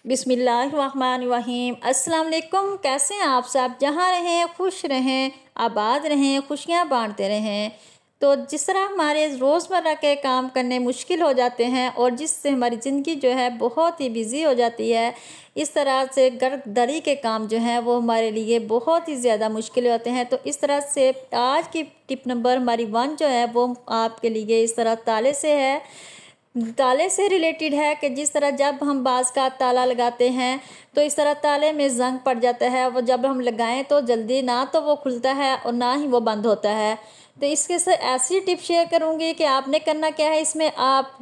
बिस्मिल्लाहिर्रहमानिर्रहीम। अस्सलाम वालेकुम। कैसे हैं आप सब? जहाँ रहें खुश रहें, आबाद रहें, खुशियाँ बांटते रहें। तो जिस तरह हमारे रोज़मर्रा के काम करने मुश्किल हो जाते हैं और जिससे हमारी ज़िंदगी जो है बहुत ही बिज़ी हो जाती है, इस तरह से घर दरी के काम जो हैं वो हमारे लिए बहुत ही ज़्यादा मुश्किल होते हैं। तो इस तरह से आज की टिप नंबर हमारी 1 जो है वो आपके लिए इस तरह ताले से है। ताले से रिलेटेड है कि जिस तरह जब हम बाज़ का ताला लगाते हैं तो इस तरह ताले में ज़ंग पड़ जाता है। वो जब हम लगाएं तो जल्दी ना तो वो खुलता है और ना ही वो बंद होता है। तो इसके से ऐसी टिप शेयर करूंगी कि आपने करना क्या है, इसमें आप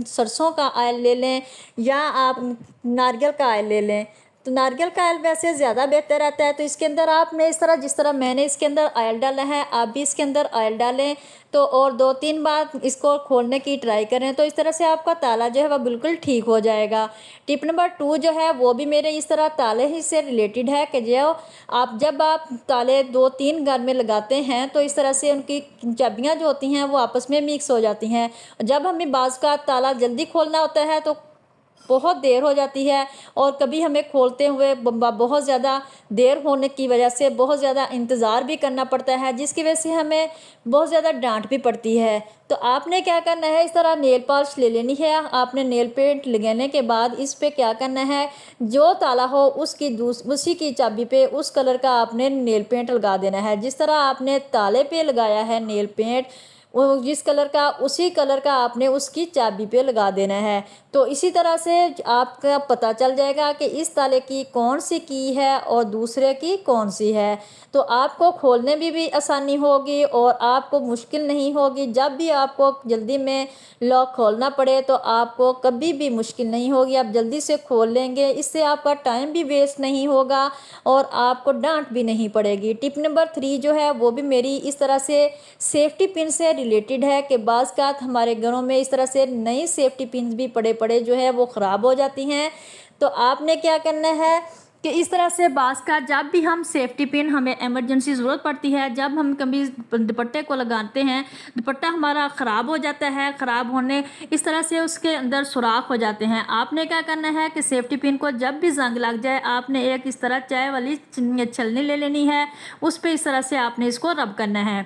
सरसों का ऑयल ले लें या आप नारियल का ऑयल ले लें। तो नारियल का ऑयल वैसे ज़्यादा बेहतर रहता है। तो इसके अंदर आपने इस तरह जिस तरह मैंने इसके अंदर ऑयल डाला है, आप भी इसके अंदर ऑयल डालें। तो और 2-3 बार इसको खोलने की ट्राई करें तो इस तरह से आपका ताला जो है वह बिल्कुल ठीक हो जाएगा। टिप नंबर 2 जो है वो भी मेरे इस तरह ताले ही से रिलेटेड है कि जब आप ताले 2-3 घर में लगाते हैं तो इस तरह से उनकी चाबियाँ जो होती हैं वो आपस में मिक्स हो जाती हैं। जब हमें बाज़ का ताला जल्दी खोलना होता है तो बहुत देर हो जाती है और कभी हमें खोलते हुए बहुत ज़्यादा देर होने की वजह से बहुत ज़्यादा इंतज़ार भी करना पड़ता है, जिसकी वजह से हमें बहुत ज़्यादा डांट भी पड़ती है। तो आपने क्या करना है, इस तरह नेल पॉलिश ले लेनी है। आपने नेल पेंट लगाने के बाद इस पे क्या करना है, जो ताला हो उसी की चाबी पे उस कलर का आपने नेल पेंट लगा देना है। जिस तरह आपने ताले पे लगाया है नेल पेंट, वो जिस कलर का उसी कलर का आपने उसकी चाबी पे लगा देना है। तो इसी तरह से आपका पता चल जाएगा कि इस ताले की कौन सी की है और दूसरे की कौन सी है। तो आपको खोलने में भी आसानी होगी और आपको मुश्किल नहीं होगी। जब भी आपको जल्दी में लॉक खोलना पड़े तो आपको कभी भी मुश्किल नहीं होगी, आप जल्दी से खोल लेंगे। इससे आपका टाइम भी वेस्ट नहीं होगा और आपको डांट भी नहीं पड़ेगी। टिप नंबर 3 जो है वो भी मेरी इस तरह से सेफ्टी पिन से रिलेटेड है कि बाज़ का हमारे घरों में इस तरह से नई सेफ्टी पिन भी पड़े पड़े जो है वो ख़राब हो जाती हैं। तो आपने क्या करना है कि इस तरह से बाज़ का जब भी हम सेफ्टी पिन हमें इमरजेंसी ज़रूरत पड़ती है, जब हम कभी दुपट्टे को लगाते हैं, दुपट्टा हमारा ख़राब हो जाता है, ख़राब होने इस तरह से उसके अंदर सुराख हो जाते हैं। आपने क्या करना है कि सेफ्टी पिन को जब भी जंग लग जाए, आपने एक इस तरह चाय वाली छलनी ले लेनी है, उस पर इस तरह से आपने इसको रब करना है।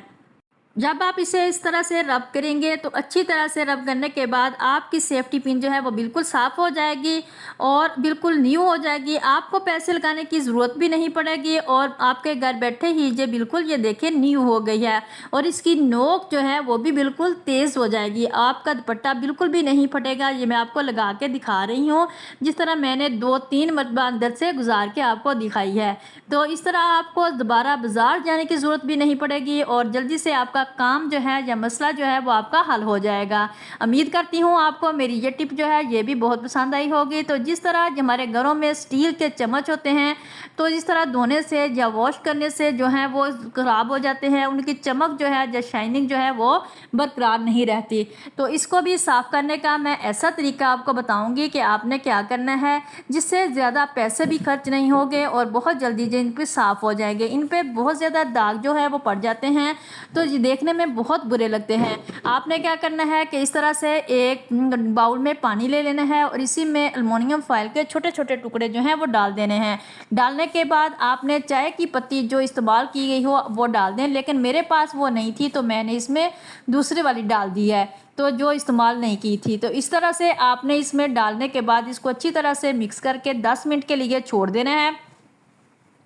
जब आप इसे इस तरह से रब करेंगे तो अच्छी तरह से रब करने के बाद आपकी सेफ्टी पिन जो है वो बिल्कुल साफ़ हो जाएगी और बिल्कुल न्यू हो जाएगी। आपको पैसे लगाने की ज़रूरत भी नहीं पड़ेगी और आपके घर बैठे ही ये बिल्कुल ये देखें न्यू हो गई है और इसकी नोक जो है वो भी बिल्कुल तेज़ हो जाएगी। आपका दुपट्टा बिल्कुल भी नहीं फटेगा। ये मैं आपको लगा के दिखा रही हूँ, जिस तरह मैंने 2-3 मरतबा अंदर से गुजार के आपको दिखाई है। तो इस तरह आपको दोबारा बाज़ार जाने की ज़रूरत भी नहीं पड़ेगी और जल्दी से आपका काम जो है या मसला जो है वो आपका हल हो जाएगा। उम्मीद करती हूँ आपको मेरी ये टिप जो है ये भी बहुत पसंद आई होगी। तो जिस तरह हमारे घरों में स्टील के चम्मच होते हैं, तो इस तरह धोने से या वॉश करने से जो है वो ख़राब हो जाते हैं, उनकी चमक जो है या शाइनिंग जो है वो बरकरार नहीं रहती। तो इसको भी साफ़ करने का मैं ऐसा तरीका आपको बताऊँगी कि आपने क्या करना है जिससे ज़्यादा पैसे भी खर्च नहीं होंगे और बहुत जल्दी इन पर साफ़ हो जाएंगे। इन पर बहुत ज़्यादा दाग जो है वो पड़ जाते हैं तो ये देखने में बहुत बुरे लगते हैं। आपने क्या करना है कि इस तरह से एक बाउल में पानी ले लेना है और इसी में एल्युमिनियम फॉइल के छोटे छोटे टुकड़े जो हैं वो डाल देने हैं। डालने के बाद आपने चाय की पत्ती जो इस्तेमाल की गई हो वो डाल दें, लेकिन मेरे पास वो नहीं थी तो मैंने इसमें दूसरी वाली डाल दी है, तो जो इस्तेमाल नहीं की थी। तो इस तरह से आपने इसमें डालने के बाद इसको अच्छी तरह से मिक्स करके 10 मिनट के लिए छोड़ देना है।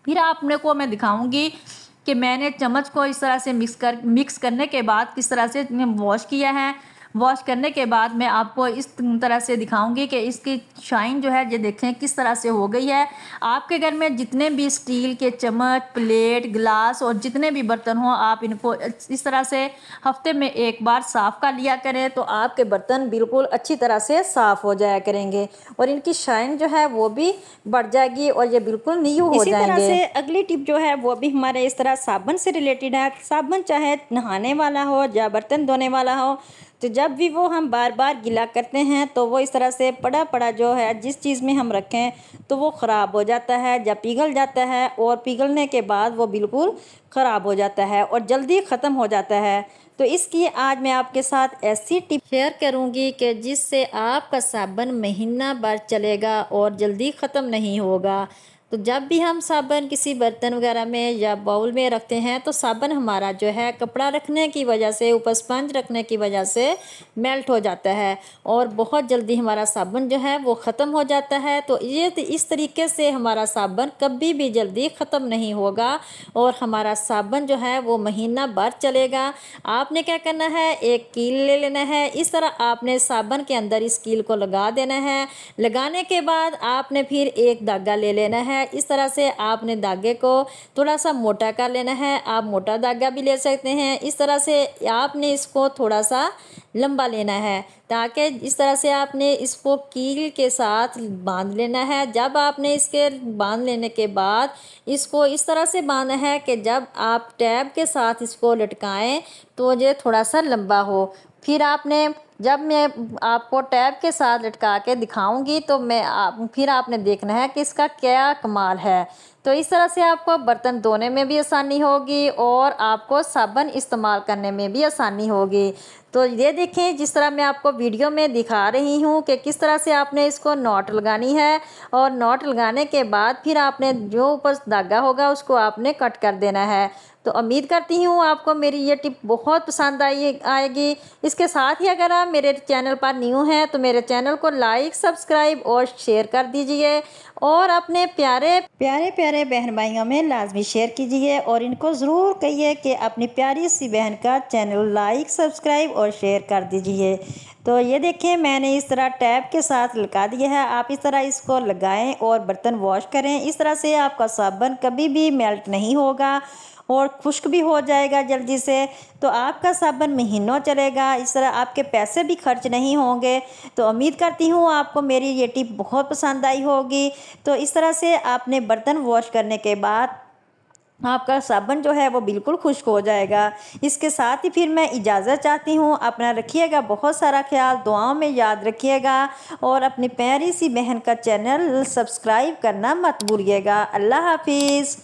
फिर आपने को मैं दिखाऊंगी कि मैंने चम्मच को इस तरह से मिक्स करने के बाद किस तरह से वॉश किया है। वॉश करने के बाद मैं आपको इस तरह से दिखाऊंगी कि इसकी शाइन जो है ये देखें किस तरह से हो गई है। आपके घर में जितने भी स्टील के चम्मच, प्लेट, गिलास और जितने भी बर्तन हों, आप इनको इस तरह से हफ्ते में एक बार साफ़ कर लिया करें तो आपके बर्तन बिल्कुल अच्छी तरह से साफ़ हो जाया करेंगे और इनकी शाइन जो है वो भी बढ़ जाएगी और ये बिल्कुल न्यू हो जाएंगे। इसी तरह से अगली टिप जो है वो भी हमारे इस तरह साबुन से रिलेटेड है। साबुन चाहे नहाने वाला हो या बर्तन धोने वाला हो, तो जब भी वो हम बार बार गीला करते हैं तो वो इस तरह से पड़ा पड़ा जो है जिस चीज़ में हम रखें तो वो ख़राब हो जाता है या पिघल जाता है और पिघलने के बाद वो बिल्कुल ख़राब हो जाता है और जल्दी ख़त्म हो जाता है। तो इसकी आज मैं आपके साथ ऐसी टिप शेयर करूंगी कि जिससे आपका साबुन महीना भर चलेगा और जल्दी ख़त्म नहीं होगा। तो जब भी हम साबुन किसी बर्तन वगैरह में या बाउल में रखते हैं तो साबुन हमारा जो है कपड़ा रखने की वजह से, ऊपर स्पंज रखने की वजह से मेल्ट हो जाता है और बहुत जल्दी हमारा साबुन जो है वो ख़त्म हो जाता है। तो ये इस तरीके से हमारा साबुन कभी भी जल्दी ख़त्म नहीं होगा और हमारा साबुन जो है वो महीना भर चलेगा। आपने क्या करना है, एक कील ले लेना है। इस तरह आपने साबुन के अंदर इस कील को लगा देना है। लगाने के बाद आपने फिर एक धागा ले लेना है। इस तरह से आपने धागे को थोड़ा सा मोटा कर लेना है। आप मोटा धागा भी ले सकते हैं। इस तरह से आपने इसको थोड़ा सा लंबा लेना है ताकि इस तरह से आपने इसको कील के साथ बांध लेना है। जब आपने इसके बांध लेने के बाद इसको इस तरह से बांधना है कि जब आप टैब के साथ इसको लटकाएं तो ये थोड़ा सा लंबा हो। फिर आपने जब मैं आपको टैब के साथ लटका के दिखाऊंगी तो फिर आपने देखना है कि इसका क्या कमाल है। तो इस तरह से आपको बर्तन धोने में भी आसानी होगी और आपको साबुन इस्तेमाल करने में भी आसानी होगी। तो ये देखें, जिस तरह मैं आपको वीडियो में दिखा रही हूँ कि किस तरह से आपने इसको नॉट लगानी है और नॉट लगाने के बाद फिर आपने जो ऊपर धागा होगा उसको आपने कट कर देना है। तो उम्मीद करती हूँ आपको मेरी ये टिप बहुत पसंद आएगी। इसके साथ ही अगर आप मेरे चैनल पर न्यू हैं तो मेरे चैनल को लाइक, सब्सक्राइब और शेयर कर दीजिए और अपने प्यारे प्यारे बहन भाइयों में लाजमी शेयर कीजिए और इनको ज़रूर कहिए कि अपनी प्यारी सी बहन का चैनल लाइक, सब्सक्राइब और शेयर कर दीजिए। तो ये देखें, मैंने इस तरह टैब के साथ लगा दिया है। आप इस तरह इसको लगाएं और बर्तन वॉश करें। इस तरह से आपका साबुन कभी भी मेल्ट नहीं होगा और खुश्क भी हो जाएगा जल्दी से। तो आपका साबुन महीनों चलेगा। इस तरह आपके पैसे भी खर्च नहीं होंगे। तो उम्मीद करती हूँ आपको मेरी ये टिप बहुत पसंद आई होगी। तो इस तरह से आपने बर्तन वॉश करने के बाद आपका साबुन जो है वो बिल्कुल खुश्क हो जाएगा। इसके साथ ही फिर मैं इजाज़त चाहती हूँ। अपना रखिएगा बहुत सारा ख्याल, दुआओं में याद रखिएगा और अपनी प्यारी सी बहन का चैनल सब्सक्राइब करना मत भूलिएगा। अल्लाह हाफिज़।